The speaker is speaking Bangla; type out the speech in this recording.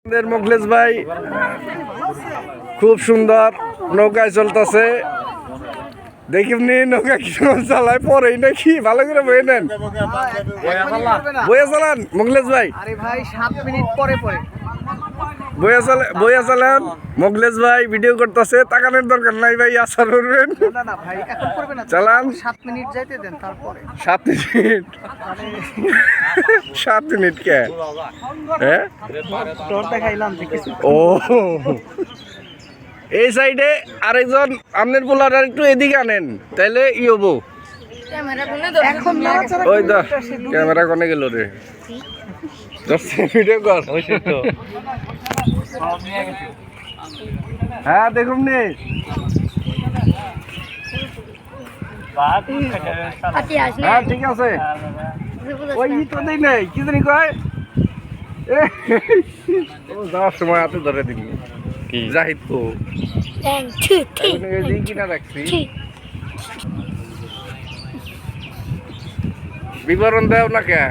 আমাদের মোখলেস ভাই খুব সুন্দর নৌকায় চলতেছে। দেখিবনি নৌকা কি চালায় পরেই নাকি ভালো করে বয়ে নেন, বয়ে চালান মোখলেস ভাই। আরে ভাই 7 মিনিট পরে পরে বইয়া চালান। মোখলেস ভাই ভিডিও করতেছে, তাকানোর দরকার নাই ভাই, আসার করবেন। না না ভাই এখন করবে না, চালান। 7 মিনিট যাইতে দেন তারপরে 7 মিনিট 7 মিনিট কে হ্যাঁ তোর দেখাইলাম যে কিছু ও এই সাইডে আরেকজন আপনার পোলার আর একটু এদিকে আনেন তাইলে ই হবো। এখন নাড়াচাড়া ওই দা করতে সে ডুবে ক্যামেরা কোনে গেল রে, ভিডিও কর। হ্যাঁ দেখুন নি হ্যাঁ ঠিক আছে। ওই ই তো দেই নাই কি জানি কয় ও যাওয়ার সময় হাতে ধরে দিন কি জাহিদ তো কিনা রাখছি বিবরণ দেও না কে।